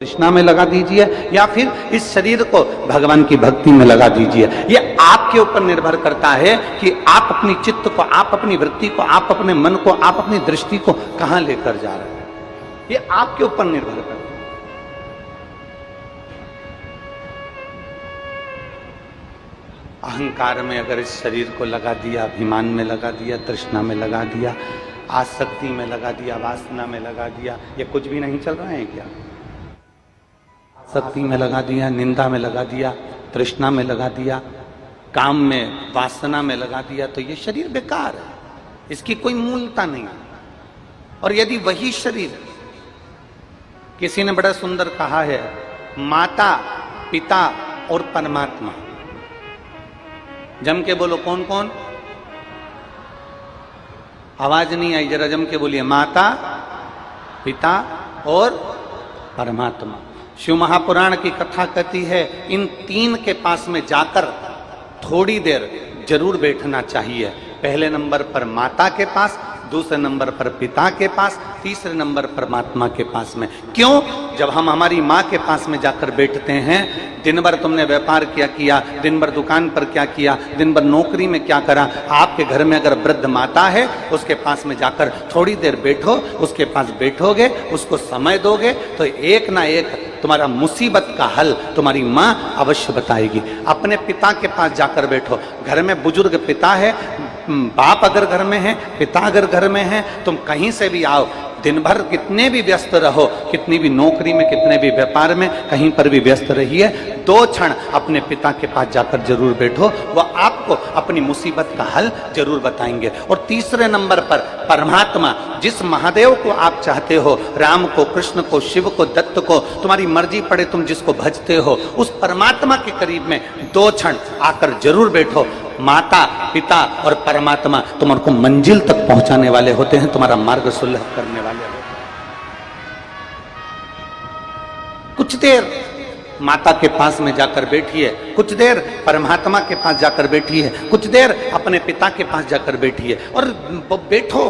कृष्णा में लगा दीजिए या फिर इस शरीर को भगवान की भक्ति में लगा दीजिए। ये आपके ऊपर निर्भर करता है कि आप अपनी चित्त को, आप अपनी वृत्ति को, आप अपने मन को, आप अपनी दृष्टि को कहां लेकर जा रहे हैं। ये आपके ऊपर निर्भर करता है। अहंकार में अगर इस शरीर को लगा दिया, अभिमान में लगा दिया, तृष्णा में लगा दिया, आसक्ति में लगा दिया, वासना में लगा दिया, ये कुछ भी नहीं चल रहा है क्या? शक्ति में लगा दिया, निंदा में लगा दिया, तृष्णा में लगा दिया, काम में, वासना में लगा दिया, तो ये शरीर बेकार है, इसकी कोई मूलता नहीं। और यदि वही शरीर, किसी ने बड़ा सुंदर कहा है, माता, पिता और परमात्मा, जम के बोलो कौन कौन? आवाज नहीं आई, जरा जम के बोलिए। माता, पिता और परमात्मा। शिव महापुराण की कथा कहती है, इन तीन के पास में जाकर थोड़ी देर जरूर बैठना चाहिए। पहले नंबर पर माता के पास, दूसरे नंबर पर पिता के पास, तीसरे नंबर परमात्मा के पास में। क्यों? जब हम हमारी माँ के पास में जाकर बैठते हैं, दिन भर तुमने व्यापार क्या किया, दिन भर दुकान पर क्या किया, दिन भर नौकरी में क्या करा, आपके घर में अगर वृद्ध माता है, उसके पास में जाकर थोड़ी देर बैठो, उसके पास बैठोगे, उसको समय दोगे, तो एक ना एक तुम्हारा मुसीबत का हल तुम्हारी माँ अवश्य बताएगी। अपने पिता के पास जाकर बैठो। घर में बुजुर्ग पिता है, बाप अगर घर में है, पिता अगर घर में है, तुम कहीं से भी आओ, दिन भर कितने भी व्यस्त रहो, कितनी भी नौकरी में, कितने भी व्यापार में, कहीं पर भी व्यस्त रहिए, 2 क्षण अपने पिता के पास जाकर जरूर बैठो, वह आपको अपनी मुसीबत का हल जरूर बताएंगे। और तीसरे नंबर पर परमात्मा, जिस महादेव को आप चाहते हो, राम को, कृष्ण को, शिव को, दत्त को, तुम्हारी मर्जी पड़े तुम जिसको भजते हो, उस परमात्मा के करीब में 2 क्षण आकर जरूर बैठो। माता, पिता और परमात्मा तुम्हारे को मंजिल तक पहुंचाने वाले होते हैं, तुम्हारा मार्ग सुलभ करने वाले होते हैं। कुछ देर माता के पास में जाकर बैठिए, कुछ देर परमात्मा के पास जाकर बैठिए, कुछ देर अपने पिता के पास जाकर बैठिए और बैठो।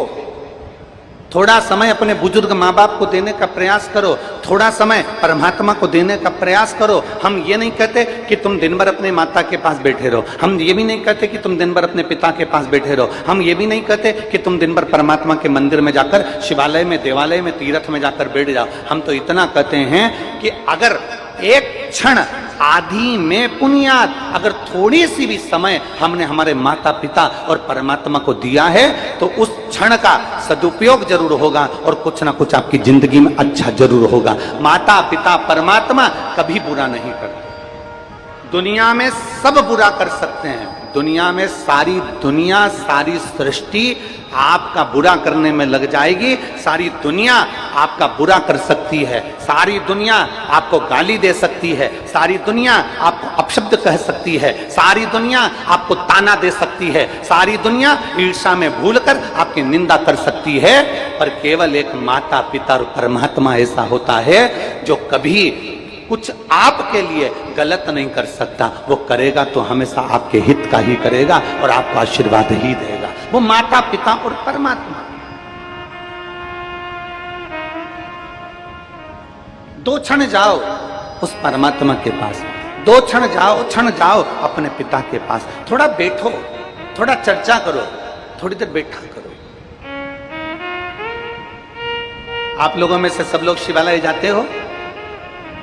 थोड़ा समय अपने बुजुर्ग माँ बाप को देने का प्रयास करो, थोड़ा समय परमात्मा को देने का प्रयास करो। हम ये नहीं कहते कि तुम दिन भर अपने माता के पास बैठे रहो, हम ये भी नहीं कहते कि तुम दिन भर अपने पिता के पास बैठे रहो, हम ये भी नहीं कहते कि तुम दिन भर परमात्मा के मंदिर में जाकर, शिवालय में, देवालय में, तीर्थ में जाकर बैठ जाओ। हम तो इतना कहते हैं कि अगर एक क्षण आदि में पुण्यात, अगर थोड़ी सी भी समय हमने हमारे माता पिता और परमात्मा को दिया है, तो उस क्षण का सदुपयोग जरूर होगा और कुछ ना कुछ आपकी जिंदगी में अच्छा जरूर होगा। माता पिता परमात्मा कभी बुरा नहीं करते। दुनिया में सब बुरा कर सकते हैं, दुनिया में सारी दुनिया, सारी सृष्टि आपका बुरा करने में लग जाएगी, सारी दुनिया आपका बुरा कर सकती है, सारी दुनिया आपको गाली दे सकती है, सारी दुनिया आपको अपशब्द कह सकती है, सारी दुनिया आपको ताना दे सकती है, सारी दुनिया ईर्ष्या में भूलकर आपकी निंदा कर सकती है, पर केवल एक माता पिता और परमात्मा ऐसा होता है जो कभी कुछ आपके लिए गलत नहीं कर सकता। वो करेगा तो हमेशा आपके हित का ही करेगा और आपको आशीर्वाद ही देगा। वो माता पिता और परमात्मा। 2 क्षण जाओ उस परमात्मा के पास, 2 क्षण जाओ अपने पिता के पास, थोड़ा बैठो, थोड़ा चर्चा करो, थोड़ी देर बैठा करो। आप लोगों में से सब लोग शिवालय जाते हो?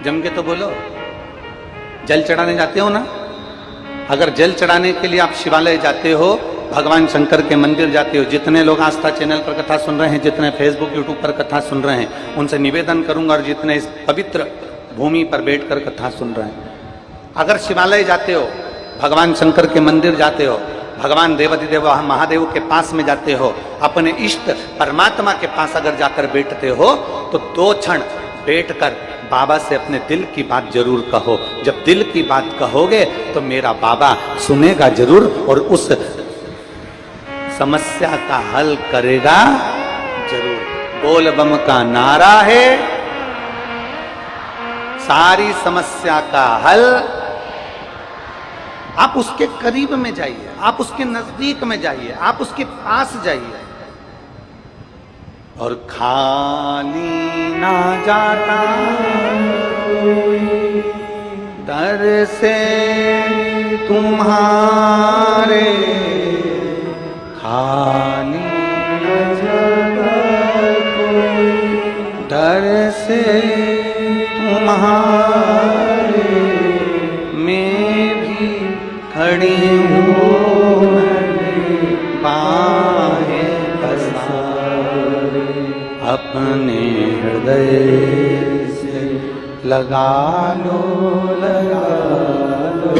जम के तो बोलो। जल चढ़ाने जाते हो ना? अगर जल चढ़ाने के लिए आप शिवालय जाते हो, भगवान शंकर के मंदिर जाते हो, जितने लोग आस्था चैनल पर कथा सुन रहे हैं, जितने फेसबुक यूट्यूब पर कथा सुन रहे हैं, उनसे निवेदन करूंगा, और जितने इस पवित्र भूमि पर बैठकर कथा सुन रहे हैं, अगर शिवालय जाते हो, भगवान शंकर के मंदिर जाते हो, भगवान देवाधिदेव महादेव के पास में जाते हो, अपने इष्ट परमात्मा के पास अगर जाकर बैठते हो, तो 2 क्षण बैठकर बाबा से अपने दिल की बात जरूर कहो। जब दिल की बात कहोगे तो मेरा बाबा सुनेगा जरूर और उस समस्या का हल करेगा जरूर। बोल बम का नारा है, सारी समस्या का हल। आप उसके करीब में जाइए, आप उसके नजदीक में जाइए, आप उसके पास जाइए। और खाली ना जाता डर से तुम्हारे खाली न जगह कोई, डर से तुम्हारे मैं भी खड़ी हूँ, बाहें पसारे अपने हृदय से लगा लो, लगा लो,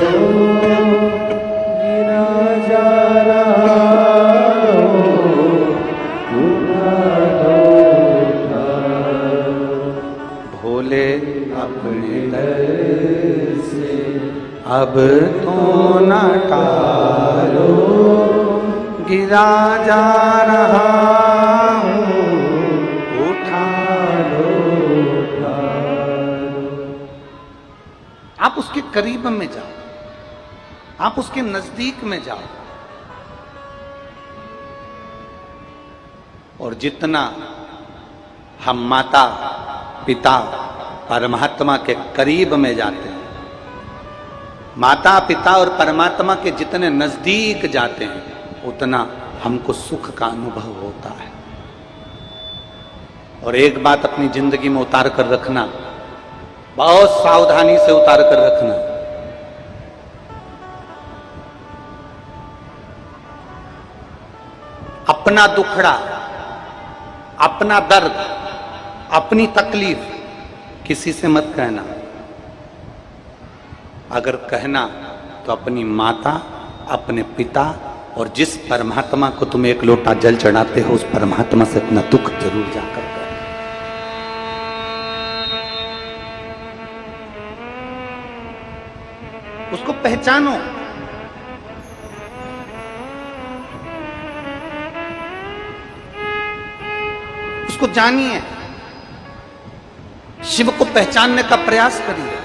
गिरा जा रहा भोले अपने दर से अब तो न टालो, गिरा जा रहा हूँ, उठा लो, उठा लो। आप उसके करीब में जाओ, आप उसके नजदीक में जाओ, और जितना हम माता पिता परमात्मा के करीब में जाते हैं, माता पिता और परमात्मा के जितने नजदीक जाते हैं, उतना हमको सुख का अनुभव होता है। और एक बात अपनी जिंदगी में उतार कर रखना, बहुत सावधानी से उतार कर रखना, अपना दुखड़ा, अपना दर्द, अपनी तकलीफ किसी से मत कहना। अगर कहना तो अपनी माता, अपने पिता और जिस परमात्मा को तुम एक लोटा जल चढ़ाते हो, उस परमात्मा से अपना दुख जरूर जाकर कहो। उसको पहचानो, उसको जानिए, शिव को पहचानने का प्रयास करिए।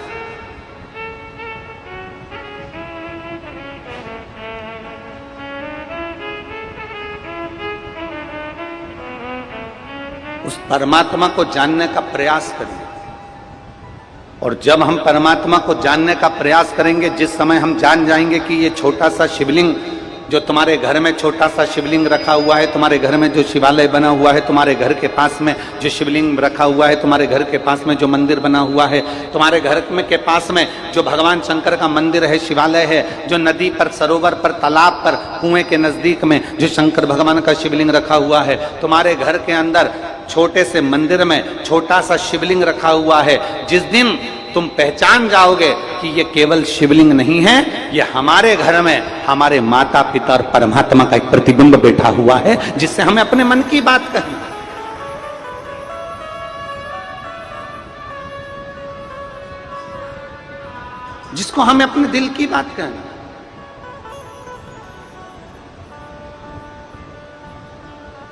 उस परमात्मा को जानने का प्रयास करिए। और जब हम परमात्मा को जानने का प्रयास करेंगे, जिस समय हम जान जाएंगे कि ये छोटा सा शिवलिंग जो तुम्हारे घर में छोटा सा शिवलिंग रखा हुआ है, तुम्हारे घर में जो शिवालय बना हुआ है, तुम्हारे घर के पास में जो शिवलिंग रखा हुआ है, तुम्हारे घर के पास में जो मंदिर बना हुआ है, तुम्हारे घर में के पास में जो भगवान शंकर का मंदिर है, शिवालय है, जो नदी पर, सरोवर पर, तालाब पर, कुएं के नजदीक में जो शंकर भगवान का शिवलिंग रखा हुआ है, तुम्हारे घर के अंदर छोटे से मंदिर में छोटा सा शिवलिंग रखा हुआ है, जिस दिन तुम पहचान जाओगे कि ये केवल शिवलिंग नहीं है, ये हमारे घर में हमारे माता पिता और परमात्मा का एक प्रतिबिंब बैठा हुआ है, जिससे हमें अपने मन की बात कहनी, जिसको हमें अपने दिल की बात कहना।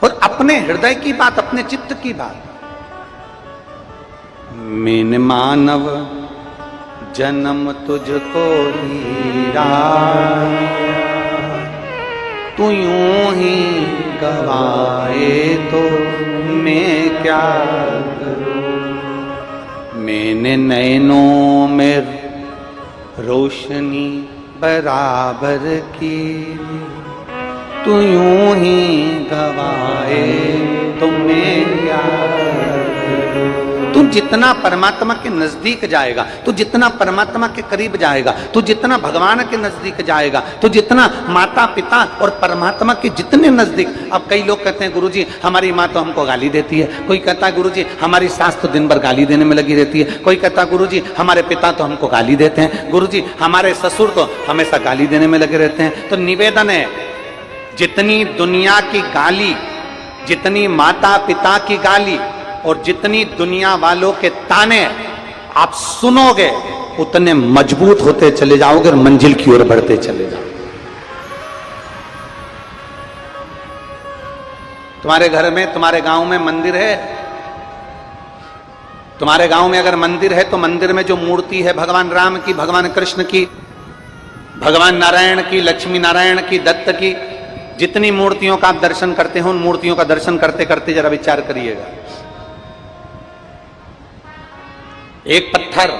और अपने हृदय की बात, अपने चित्त की बात। मैंने मानव जन्म तुझको हीरा, तू यूं ही गवाए तो मैं क्या करूं। मैंने नैनों में रोशनी बराबर की, तू यूं ही गवाए तो मैं क्या करूं। तू जितना परमात्मा के नजदीक जाएगा, तू जितना परमात्मा के करीब जाएगा, तू जितना भगवान के नजदीक जाएगा, तू जितना माता पिता और परमात्मा के जितने नजदीक। अब कई लोग कहते हैं गुरुजी हमारी माँ तो हमको गाली देती है, कोई कहता है गुरुजी हमारी सास तो दिन भर गाली देने में लगी रहती है, कोई कहता है गुरुजी हमारे पिता तो हमको गाली देते हैं, गुरुजी हमारे ससुर तो हमेशा गाली देने में लगे रहते हैं। तो निवेदन है, जितनी दुनिया की गाली, जितनी माता पिता की गाली और जितनी दुनिया वालों के ताने आप सुनोगे, उतने मजबूत होते चले जाओगे और मंजिल की ओर बढ़ते चले जाओगे। तुम्हारे घर में, तुम्हारे गांव में मंदिर है, तुम्हारे गांव में अगर मंदिर है तो मंदिर में जो मूर्ति है भगवान राम की, भगवान कृष्ण की, भगवान नारायण की, लक्ष्मी नारायण की, दत्त की, जितनी मूर्तियों का आप दर्शन करते हो, उन मूर्तियों का दर्शन करते करते जरा विचार करिएगा। एक पत्थर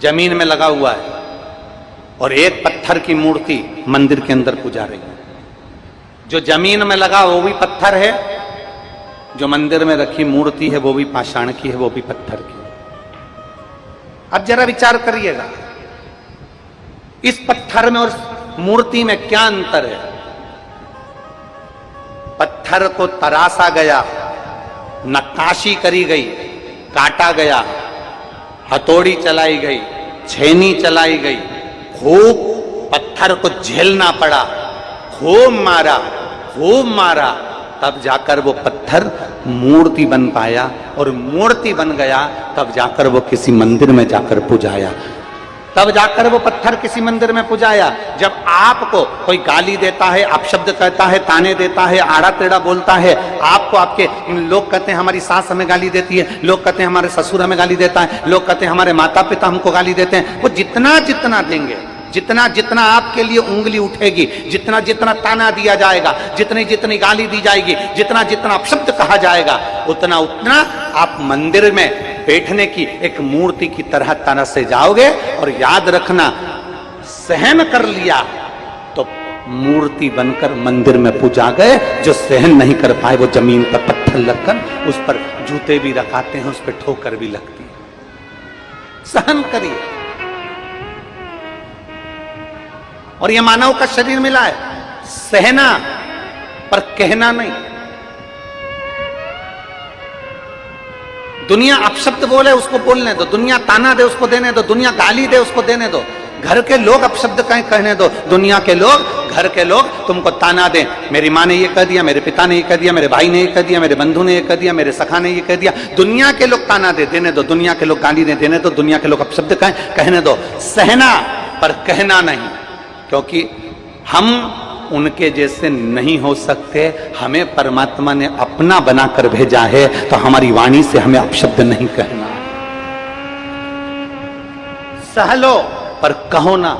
जमीन में लगा हुआ है और एक पत्थर की मूर्ति मंदिर के अंदर पूजा रही है। जो जमीन में लगा वो भी पत्थर है, जो मंदिर में रखी मूर्ति है वो भी पाषाण की है, वो भी पत्थर की है। अब जरा विचार करिएगा, इस पत्थर में और मूर्ति में क्या अंतर है? पत्थर को तरासा गया, नक्काशी करी गई, काटा गया, हथौड़ी चलाई गई, छेनी चलाई गई, खूब पत्थर को झेलना पड़ा, खूब मारा, तब जाकर वो पत्थर मूर्ति बन पाया, और मूर्ति बन गया तब जाकर वो किसी मंदिर में जाकर पूजाया, तब जाकर वो पत्थर किसी मंदिर में पूजाया। जब आपको कोई गाली देता है, अपशब्द कहता है, ताने देता है, आड़ा टेढ़ा बोलता है, आपको आपके लोग कहते हैं हमारी सास हमें गाली देती है, लोग कहते हैं हमारे ससुर हमें गाली देता है, लोग कहते हैं हमारे माता पिता हमको गाली देते हैं, वो जितना जितना देंगे, जितना जितना आपके लिए उंगली उठेगी, जितना जितना ताना दिया जाएगा, जितनी जितनी गाली दी जाएगी, जितना जितना अपशब्द कहा जाएगा, उतना उतना आप मंदिर में बैठने की एक मूर्ति की तरह से जाओगे। और याद रखना, सहन कर लिया तो मूर्ति बनकर मंदिर में पूजा गए, जो सहन नहीं कर पाए वो जमीन पर पत्थर लगकर उस पर जूते भी रखाते हैं, उस पर ठोकर भी लगती है। सहन करिए। और ये मानव का शरीर मिला है, सहना पर कहना नहीं। दुनिया अपशब्द बोले उसको बोलने दो, दुनिया ताना दे उसको देने दो, दुनिया गाली दे उसको देने दो, घर के लोग अपशब्द कहीं कहने दो, दुनिया के लोग, घर के लोग तुमको ताना दें, मेरी माँ ने ये कह दिया, मेरे पिता ने ये कह दिया, मेरे भाई ने ये कह दिया, मेरे बंधु ने ये कह दिया, मेरे सखा ने ये कह दिया, दुनिया के लोग ताना दे देने दो, दुनिया के लोग गाली दे देने दो, दुनिया के लोग अपशब्द कहने दो। सहना पर कहना नहीं, क्योंकि हम उनके जैसे नहीं हो सकते। हमें परमात्मा ने अपना बनाकर भेजा है, तो हमारी वाणी से हमें अपशब्द नहीं कहना। सह लो पर कहो ना,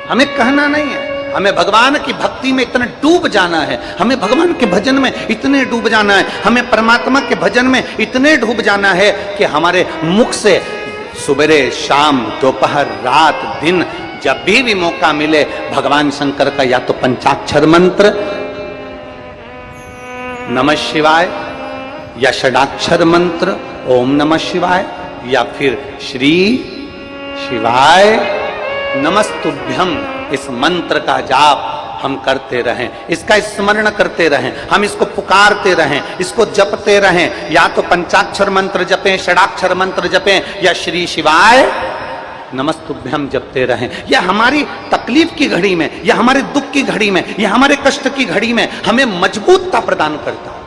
हमें कहना नहीं है। हमें भगवान की भक्ति में इतने डूब जाना है, हमें भगवान के भजन में इतने डूब जाना है, हमें परमात्मा के भजन में इतने डूब जाना है कि हमारे मुख से सुबह शाम दोपहर रात दिन जब भी मौका मिले भगवान शंकर का या तो पंचाक्षर मंत्र नमः शिवाय, या षडाक्षर मंत्र ओम नमः शिवाय, या फिर श्री शिवाय नमस्तुभ्यम, इस मंत्र का जाप हम करते रहें, इसका स्मरण करते रहें, हम इसको पुकारते रहें, इसको जपते रहें। या तो पंचाक्षर मंत्र जपें, षडाक्षर मंत्र जपें, या श्री शिवाय नमस्तुभ्यम जपते रहें। या हमारी तकलीफ की घड़ी में, या हमारे दुख की घड़ी में, या हमारे कष्ट की घड़ी में हमें मजबूतता प्रदान करता है।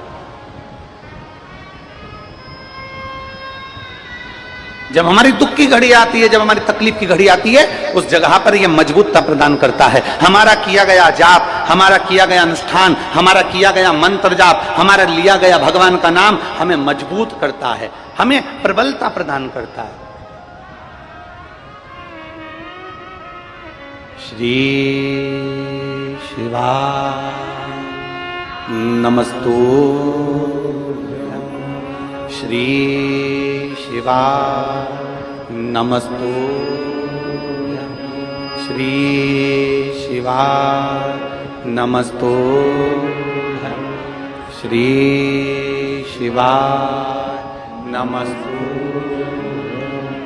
जब हमारी दुख की घड़ी आती है, जब हमारी तकलीफ की घड़ी आती है, उस जगह पर यह मजबूतता प्रदान करता है। हमारा किया गया जाप, हमारा किया गया अनुष्ठान, हमारा किया गया मंत्र जाप, हमारा लिया गया भगवान का नाम हमें मजबूत करता है, हमें प्रबलता प्रदान करता है। श्री शिवाय नमस्तुभ्यं, श्री शिवाय नमस्तुभ्यं, श्री शिवाय नमस्तुभ्यं, श्री शिवाय नमस्तुभ्यं।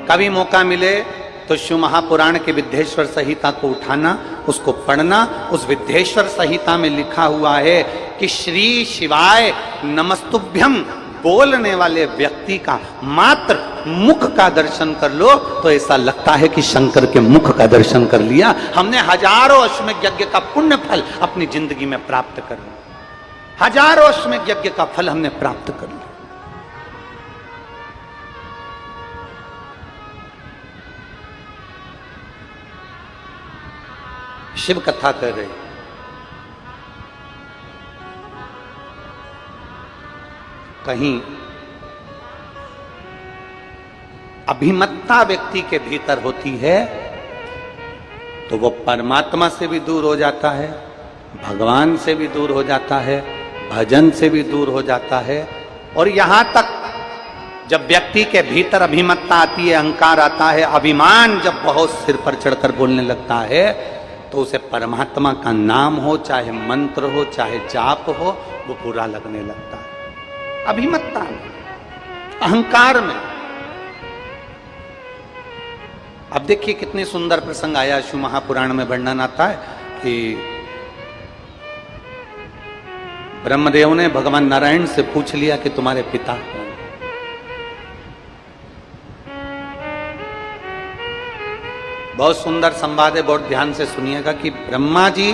कभी मौका मिले तो शिव महापुराण के विद्येश्वर संहिता को उठाना, उसको पढ़ना। उस विद्येश्वर संहिता में लिखा हुआ है कि श्री शिवाय नमस्तुभ्यम बोलने वाले व्यक्ति का मात्र मुख का दर्शन कर लो तो ऐसा लगता है कि शंकर के मुख का दर्शन कर लिया। हमने हजारों अश्वमेध यज्ञ का पुण्य फल अपनी जिंदगी में प्राप्त कर लिया, हजारों अश्वमेध यज्ञ का फल हमने प्राप्त कर लिया। शिव कथा कर रहे, कहीं अभिमत्ता व्यक्ति के भीतर होती है तो वो परमात्मा से भी दूर हो जाता है, भगवान से भी दूर हो जाता है, भजन से भी दूर हो जाता है। और यहां तक जब व्यक्ति के भीतर अभिमत्ता आती है, अहंकार आता है, अभिमान जब बहुत सिर पर चढ़कर बोलने लगता है, तो उसे परमात्मा का नाम हो, चाहे मंत्र हो, चाहे जाप हो, वो बुरा लगने लगता है। अभिमत्ता में, अहंकार में। अब देखिए कितनी सुंदर प्रसंग आया, शिव महापुराण में वर्णन आता है कि ब्रह्मदेव ने भगवान नारायण से पूछ लिया कि तुम्हारे पिता कौन? बहुत सुंदर संवाद है, बहुत ध्यान से सुनिएगा कि ब्रह्मा जी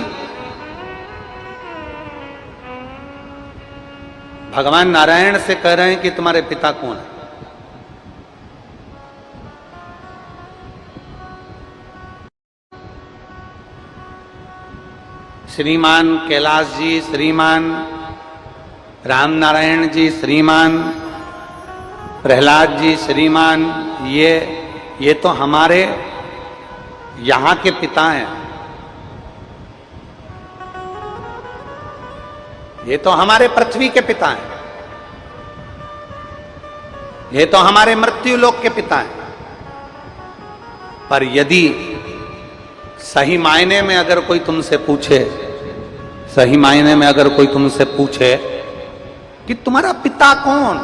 भगवान नारायण से कह रहे हैं कि तुम्हारे पिता कौन है। श्रीमान कैलाश जी, श्रीमान राम नारायण जी, श्रीमान प्रहलाद जी, श्रीमान ये तो हमारे यहां के पिता हैं, ये तो हमारे पृथ्वी के पिता हैं, ये तो हमारे मृत्यु लोक के पिता हैं। पर यदि सही मायने में अगर कोई तुमसे पूछे, सही मायने में अगर कोई तुमसे पूछे कि तुम्हारा पिता कौन,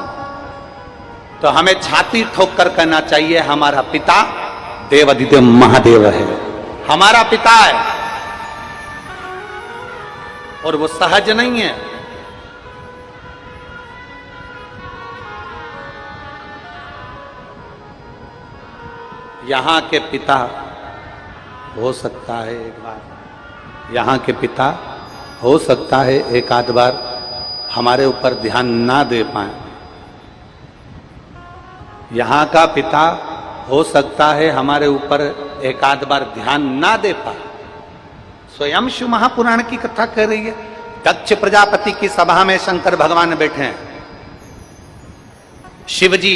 तो हमें छाती ठोक कर कहना चाहिए हमारा पिता देवाधिदेव महादेव है, हमारा पिता है। और वो सहज नहीं है। यहां के पिता हो सकता है एक बार, यहां के पिता हो सकता है एक आध बार हमारे ऊपर ध्यान ना दे पाए। यहां का पिता हो सकता है हमारे ऊपर एक आध बार ध्यान ना दे पाए। स्वयं शिव महापुराण की कथा कह रही है, दक्ष प्रजापति की सभा में शंकर भगवान बैठे हैं, शिव जी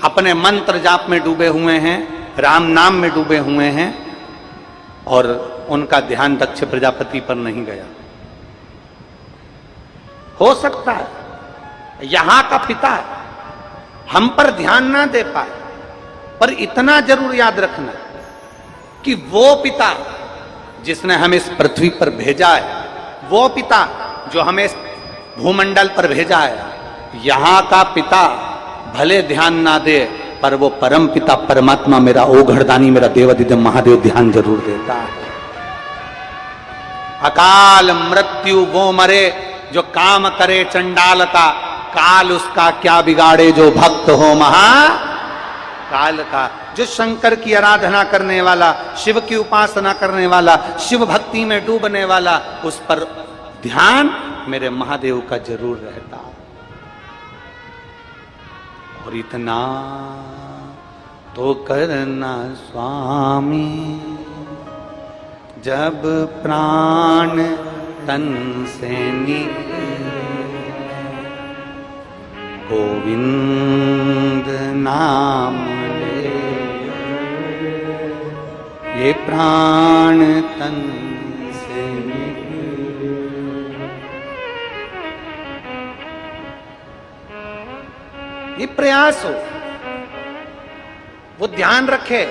अपने मंत्र जाप में डूबे हुए हैं, राम नाम में डूबे हुए हैं, और उनका ध्यान दक्ष प्रजापति पर नहीं गया। हो सकता है यहां का पिता हम पर ध्यान ना दे पाए, पर इतना जरूर याद रखना कि वो पिता जिसने हमें इस पृथ्वी पर भेजा है, वो पिता जो हमें इस भूमंडल पर भेजा है, यहां का पिता भले ध्यान ना दे, पर वो परम पिता परमात्मा मेरा ओघड़दानी मेरा देवाधिदेव महादेव ध्यान जरूर देता है। अकाल मृत्यु वो मरे जो काम करे चंडाल का, काल उसका क्या बिगाड़े जो भक्त हो महाकाल का। जो शंकर की आराधना करने वाला, शिव की उपासना करने वाला, शिव भक्ति में डूबने वाला, उस पर ध्यान मेरे महादेव का जरूर रहता। और इतना तो करना स्वामी जब प्राण तन से निकले, गोविंद नाम ले, ये प्राण तन से निकले। ये प्रयास हो, वो ध्यान रखे।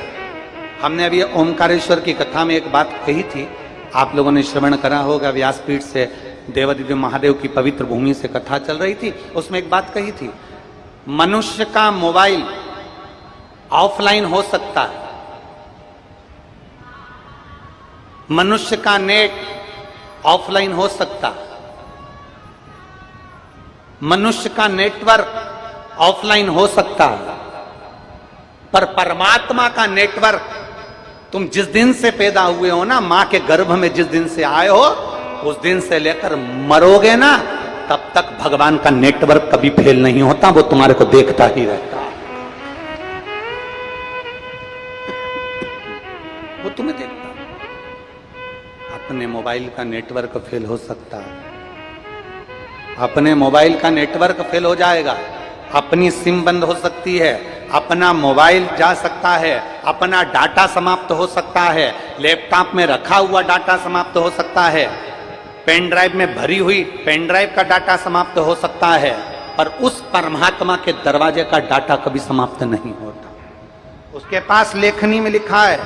हमने अभी ओमकारेश्वर की कथा में एक बात कही थी, आप लोगों ने श्रवण करा होगा, व्यासपीठ से देवाधिदेव महादेव की पवित्र भूमि से कथा चल रही थी। उसमें एक बात कही थी, मनुष्य का मोबाइल ऑफलाइन हो सकता है, मनुष्य का नेट ऑफलाइन हो सकता है, मनुष्य का नेटवर्क ऑफलाइन हो सकता है, पर परमात्मा का नेटवर्क तुम जिस दिन से पैदा हुए हो ना, मां के गर्भ में जिस दिन से आए हो, उस दिन से लेकर मरोगे ना, तब तक भगवान का नेटवर्क कभी फेल नहीं होता, वो तुम्हारे को देखता ही रहता है, वो तुम्हें देखता है। अपने मोबाइल का नेटवर्क फेल हो सकता है, अपने मोबाइल का नेटवर्क फेल हो जाएगा, अपनी सिम बंद हो सकती है, अपना मोबाइल जा सकता है, अपना डाटा समाप्त हो सकता है, लैपटॉप में रखा हुआ डाटा समाप्त हो सकता है, पेन ड्राइव में भरी हुई पेन ड्राइव का डाटा समाप्त हो सकता है, पर उस परमात्मा के दरवाजे का डाटा कभी समाप्त नहीं होता। उसके पास लेखनी में लिखा है,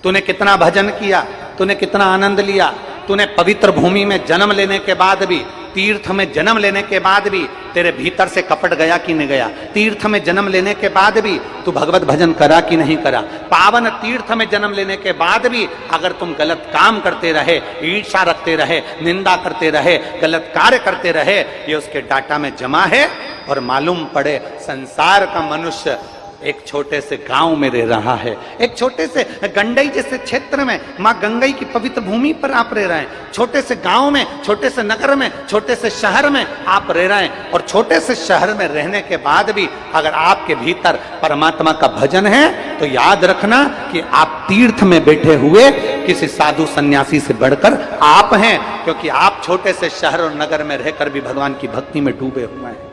तूने कितना भजन किया, तूने कितना आनंद लिया, तूने पवित्र भूमि में जन्म लेने के बाद भी, तीर्थ में जन्म लेने के बाद भी तेरे भीतर से कपट गया कि नहीं गया, तीर्थ में जन्म लेने के बाद भी तू भगवत भजन करा कि नहीं करा, पावन तीर्थ में जन्म लेने के बाद भी अगर तुम गलत काम करते रहे, ईर्ष्या रखते रहे, निंदा करते रहे, गलत कार्य करते रहे, ये उसके डाटा में जमा है। और मालूम पड़े संसार का मनुष्य एक छोटे से गांव में रह रहा है, एक छोटे से गंडई जैसे क्षेत्र में, मां गंगई की पवित्र भूमि पर आप रह रहे हैं, छोटे से गांव में, छोटे से नगर में, छोटे से शहर में आप रह रहे हैं। और छोटे से शहर में रहने के बाद भी अगर आपके भीतर परमात्मा का भजन है तो याद रखना कि आप तीर्थ में बैठे हुए किसी साधु सन्यासी से बढ़कर आप हैं, क्योंकि आप छोटे से शहर और नगर में रहकर भी भगवान की भक्ति में डूबे हुए हैं।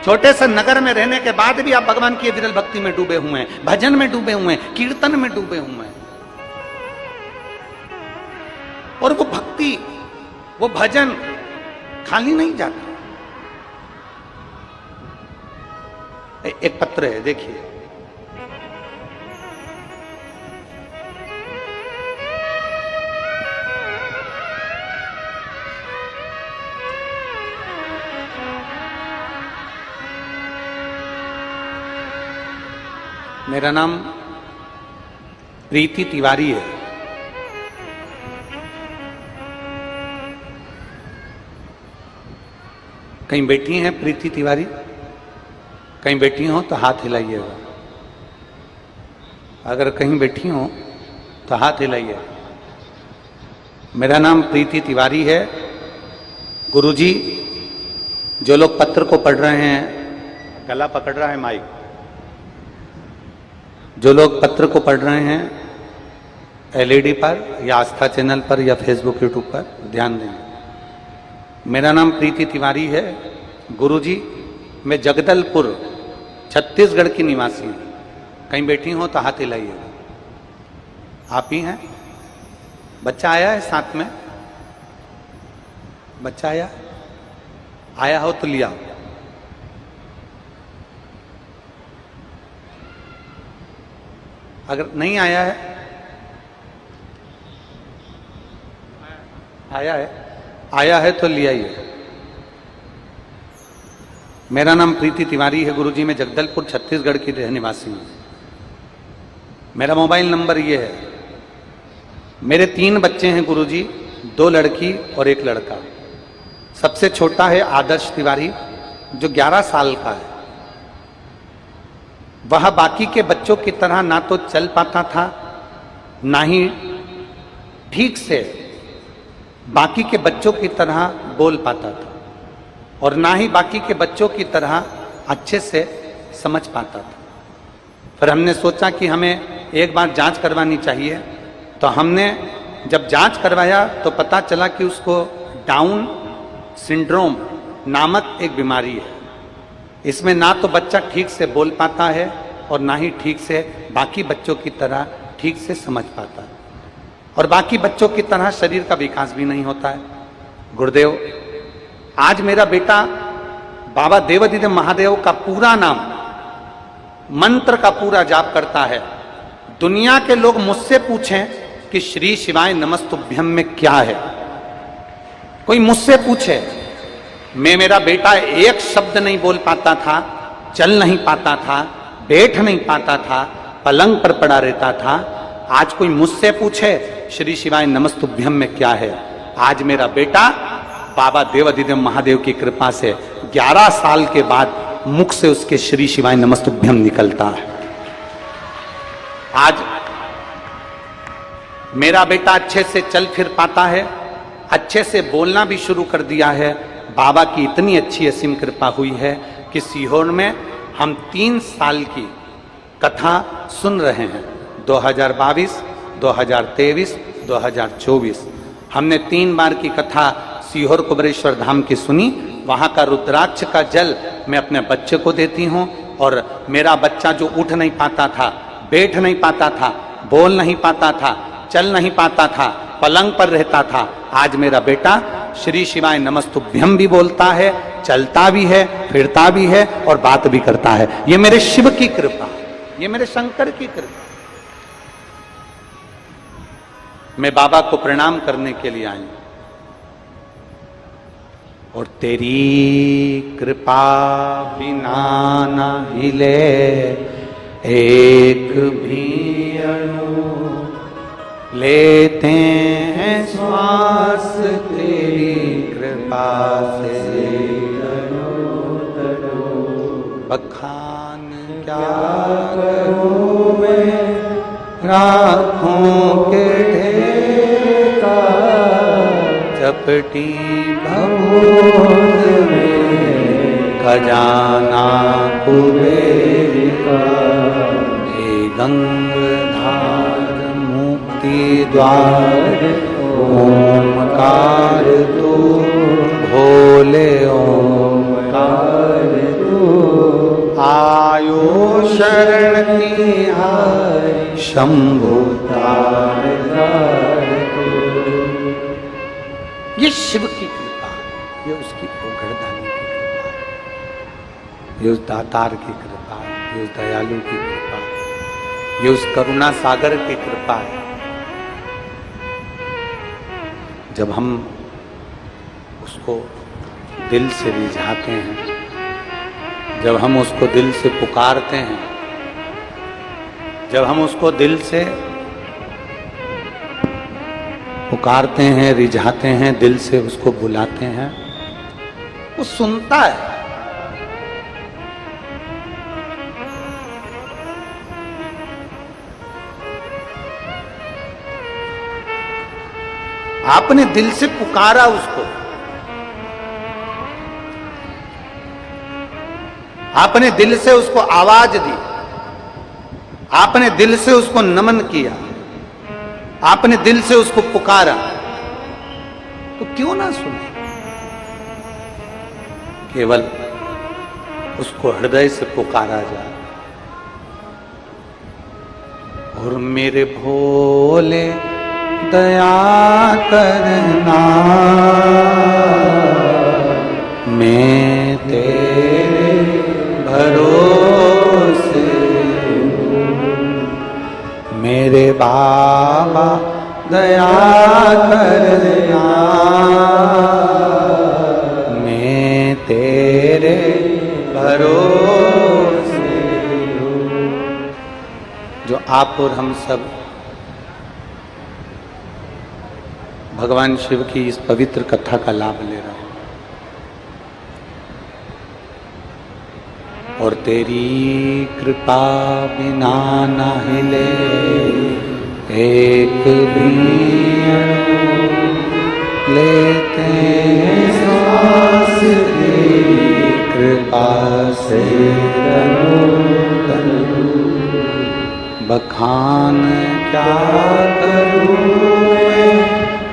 छोटे से नगर में रहने के बाद भी आप भगवान की विरल भक्ति में डूबे हुए हैं, भजन में डूबे हुए हैं, कीर्तन में डूबे हुए हैं। और वो भक्ति, वो भजन खाली नहीं जाता। एक पत्र है, देखिए, मेरा नाम प्रीति तिवारी है। कहीं बैठी हैं प्रीति तिवारी? कहीं बैठी हो तो हाथ हिलाइएगा। अगर कहीं बैठी हो तो हाथ हिलाइए। मेरा नाम प्रीति तिवारी है। गुरुजी, जो लोग पत्र को पढ़ रहे हैं, गला पकड़ रहा है माइक, जो लोग पत्र को पढ़ रहे हैं एलईडी पर या आस्था चैनल पर या फेसबुक यूट्यूब पर, ध्यान दें। मेरा नाम प्रीति तिवारी है। गुरुजी, मैं जगदलपुर छत्तीसगढ़ की निवासी हूँ। कहीं बैठी हो तो हाथ हिलाइएगा। आप ही हैं? बच्चा आया है साथ में? बच्चा आया हो तो लिया। अगर नहीं आया है, आया है तो ले आइए। मेरा नाम प्रीति तिवारी है। गुरुजी, मैं जगदलपुर छत्तीसगढ़ की निवासी हूँ। मेरा मोबाइल नंबर ये है। मेरे 3 बच्चे हैं गुरुजी, 2 लड़की और 1 लड़का। सबसे छोटा है आदर्श तिवारी, जो 11 साल का है। वह बाकी के बच्चों की तरह ना तो चल पाता था, ना ही ठीक से बाकी के बच्चों की तरह बोल पाता था, और ना ही बाकी के बच्चों की तरह अच्छे से समझ पाता था। फिर हमने सोचा कि हमें एक बार जांच करवानी चाहिए। तो हमने जब जांच करवाया तो पता चला कि उसको डाउन सिंड्रोम नामक एक बीमारी है। इसमें ना तो बच्चा ठीक से बोल पाता है और ना ही ठीक से बाकी बच्चों की तरह ठीक से समझ पाता है, और बाकी बच्चों की तरह शरीर का विकास भी नहीं होता है। गुरुदेव, आज मेरा बेटा बाबा देवादिदेव महादेव का पूरा नाम, मंत्र का पूरा जाप करता है। दुनिया के लोग मुझसे पूछें कि श्री शिवाय नमस्तुभ्यम में क्या है, कोई मुझसे पूछे, मेरा बेटा एक शब्द नहीं बोल पाता था, चल नहीं पाता था, बैठ नहीं पाता था, पलंग पर पड़ा रहता था। आज कोई मुझसे पूछे श्री शिवाय नमस्तुभ्यम में क्या है, आज मेरा बेटा बाबा देवादिदेव महादेव की कृपा से 11 साल के बाद मुख से उसके श्री शिवाय नमस्तुभ्यम निकलता है। आज मेरा बेटा अच्छे से चल फिर पाता है, अच्छे से बोलना भी शुरू कर दिया है। बाबा की इतनी अच्छी असीम कृपा हुई है कि सीहोर में हम 3 साल की कथा सुन रहे हैं। 2022, 2023, 2024 हमने 3 बार की कथा सीहोर कुबेरेश्वर धाम की सुनी। वहाँ का रुद्राक्ष का जल मैं अपने बच्चे को देती हूँ, और मेरा बच्चा जो उठ नहीं पाता था, बैठ नहीं पाता था, बोल नहीं पाता था, चल नहीं पाता था, पलंग पर रहता था, आज मेरा बेटा श्री शिवाय नमस्तुभ्यम भी बोलता है, चलता भी है, फिरता भी है और बात भी करता है। ये मेरे शिव की कृपा, ये मेरे शंकर की कृपा। मैं बाबा को प्रणाम करने के लिए आई और तेरी कृपा बिना न हिले एक भी अणु, लेते हैं श्वास तेरी कृपा से। बखान क्या करूं मैं राखों के ढेर का, चपटी भगोद में खजाना कुबेर का। हे गंगाधार मुक्ति द्वार ओमकार तू, भोले ओमकार तू। आयो शरण तिहारी शंभु तार तू। ये शिव की कृपा, ये उसकी उघड़दानी की कृपा, ये उस दातार की कृपा, ये उस दयालु की कृपा, ये उस करुणा सागर की कृपा है। जब हम उसको दिल से रिझाते हैं, जब हम उसको दिल से पुकारते हैं, जब हम उसको दिल से पुकारते हैं, रिझाते हैं, दिल से उसको बुलाते हैं, वो सुनता है। आपने दिल से पुकारा उसको, आपने दिल से उसको आवाज दी, आपने दिल से उसको नमन किया, आपने दिल से उसको पुकारा, तो क्यों ना सुने। केवल उसको हृदय से पुकारा जाए। और मेरे भोले दया करना, मैं तेरे भरोसे हूँ। मेरे बाबा दया करना, मैं तेरे भरोसे हूँ। जो आप और हम सब भगवान शिव की इस पवित्र कथा का लाभ ले रहे हैं, और तेरी कृपा बिना न हिले एक भी अणु, लेते हैं सांस तेरी कृपा से तनु तनु। बखान क्या करूं मैं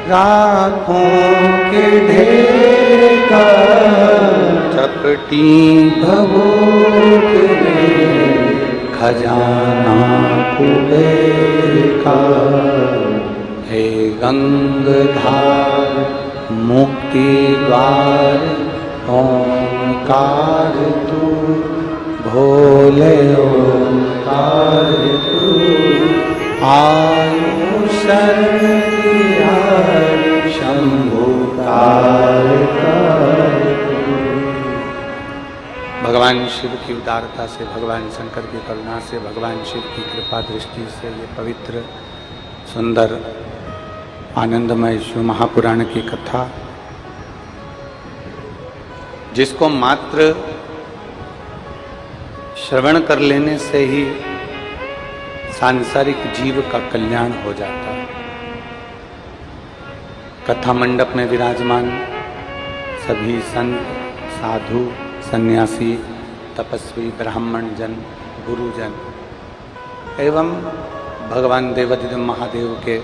राखों के ढेर का, चपटी भगोद में खजाना कुबेर का। हे गंगाधार मुक्ति द्वार ओंकार तू, भोले ओंकार तू। आयु शरण तिहारी शंभु तार तू। भगवान शिव की उदारता से, भगवान शंकर की करुणा से, भगवान शिव की कृपा दृष्टि से ये पवित्र सुंदर आनंदमय शिव महापुराण की कथा, जिसको मात्र श्रवण कर लेने से ही सांसारिक जीव का कल्याण हो जाता है। कथा मंडप में विराजमान सभी संत, साधु, सन्यासी, तपस्वी, ब्राह्मण जन, गुरुजन एवं भगवान देवाधिदेव महादेव के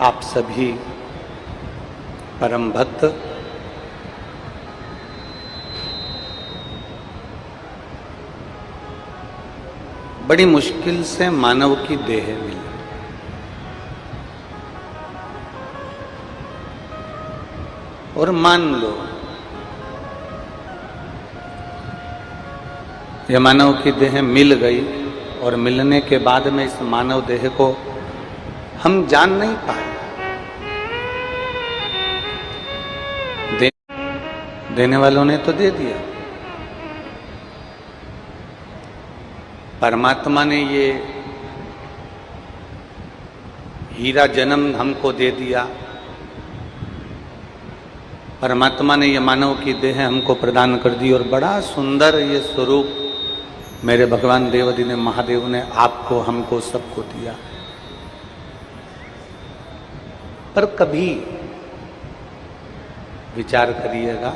आप सभी परम भक्त बड़ी मुश्किल से मानव की देह मिली, और मान लो यह मानव की देह मिल गई और मिलने के बाद में इस मानव देह को हम जान नहीं पाए। देने वालों ने तो दे दिया, परमात्मा ने ये हीरा जन्म हमको दे दिया, परमात्मा ने ये मानव की देह हमको प्रदान कर दी और बड़ा सुंदर ये स्वरूप मेरे भगवान देवदी ने, महादेव ने आपको, हमको, सबको दिया। पर कभी विचार करिएगा,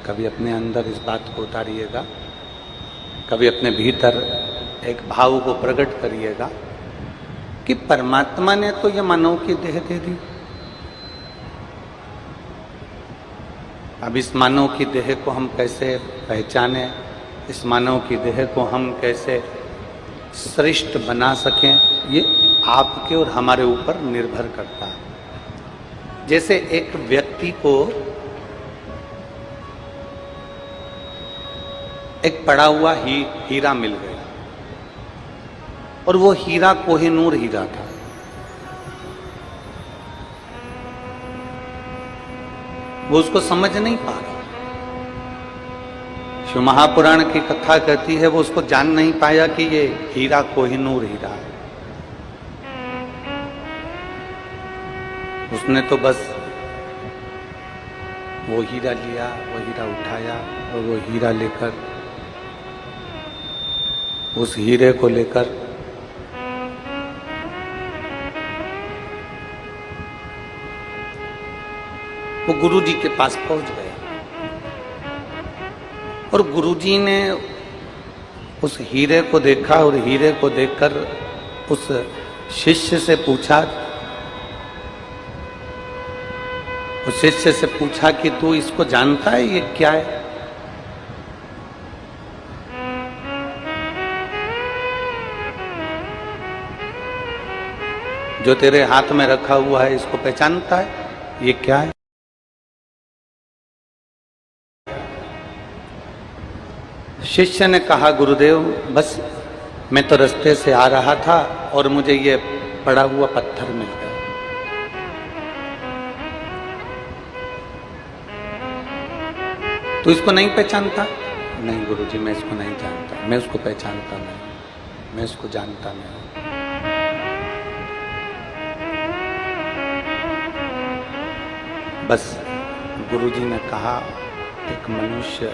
कभी अपने अंदर इस बात को उतारिएगा, कभी अपने भीतर एक भाव को प्रकट करिएगा कि परमात्मा ने तो ये मानव की देह दे दी, अब इस मानव की देह को हम कैसे पहचाने, इस मानव की देह को हम कैसे श्रेष्ठ बना सकें, ये आपके और हमारे ऊपर निर्भर करता है। जैसे एक व्यक्ति को एक पड़ा हुआ हीरा मिल गया और वो हीरा कोहिनूर हीरा था। वो उसको समझ नहीं पा रहा। शिव महापुराण की कथा कहती है वो उसको जान नहीं पाया कि ये हीरा कोहिनूर हीरा है। उसने तो बस वो हीरा लिया, वो हीरा उठाया और वो हीरा लेकर, उस हीरे को लेकर वो गुरुजी के पास पहुंच गए और गुरुजी ने उस हीरे को देखा और हीरे को देखकर उस शिष्य से पूछा, उस शिष्य से पूछा कि तू इसको जानता है, ये क्या है? जो तेरे हाथ में रखा हुआ है इसको पहचानता है, ये क्या है? शिष्य ने कहा, गुरुदेव बस मैं तो रास्ते से आ रहा था और मुझे ये पड़ा हुआ पत्थर मिल गया। तू इसको नहीं पहचानता? नहीं गुरुजी, मैं इसको नहीं जानता, मैं उसको पहचानता नहीं, मैं इसको जानता नहीं। बस गुरुजी ने कहा, एक मनुष्य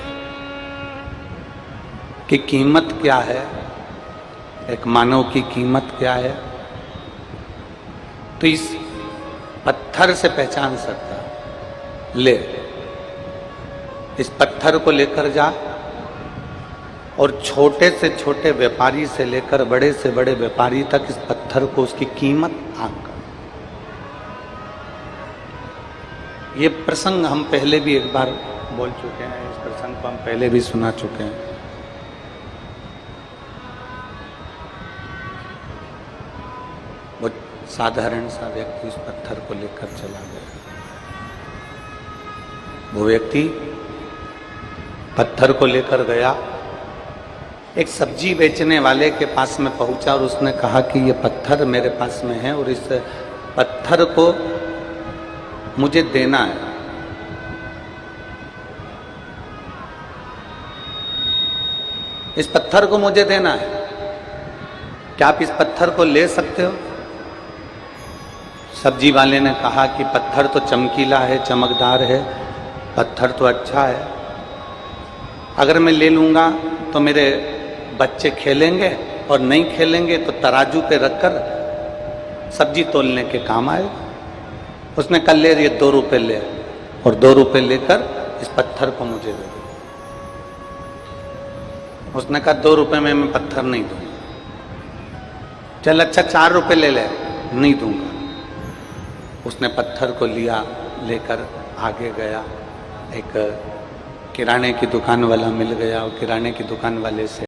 की कीमत क्या है, एक मानव की कीमत क्या है, तो इस पत्थर से पहचान सकता है। ले, इस पत्थर को लेकर जा और छोटे से छोटे व्यापारी से लेकर बड़े से बड़े व्यापारी तक इस पत्थर को, उसकी कीमत आंक। ये प्रसंग हम पहले भी एक बार बोल चुके हैं, इस प्रसंग को हम पहले भी सुना चुके हैं। वो साधारण सा व्यक्ति उस पत्थर को लेकर चला गया। वो व्यक्ति पत्थर को लेकर गया, एक सब्जी बेचने वाले के पास में पहुंचा और उसने कहा कि ये पत्थर मेरे पास में है और इस पत्थर को मुझे देना है। इस पत्थर को मुझे देना है, क्या आप इस पत्थर को ले सकते हो? सब्जी वाले ने कहा कि पत्थर तो चमकीला है, चमकदार है, पत्थर तो अच्छा है, अगर मैं ले लूँगा तो मेरे बच्चे खेलेंगे और नहीं खेलेंगे तो तराजू पे रखकर सब्जी तोलने के काम आएगा। उसने कल ले, ये 2 रुपये ले, और 2 रुपये लेकर इस पत्थर को मुझे दे दो। उसने कहा 2 रुपये में मैं पत्थर नहीं दूंगा। चल अच्छा 4 रुपये ले ले, नहीं दूंगा। उसने पत्थर को लिया, लेकर आगे गया, एक किराने की दुकान वाला मिल गया और किराने की दुकान वाले से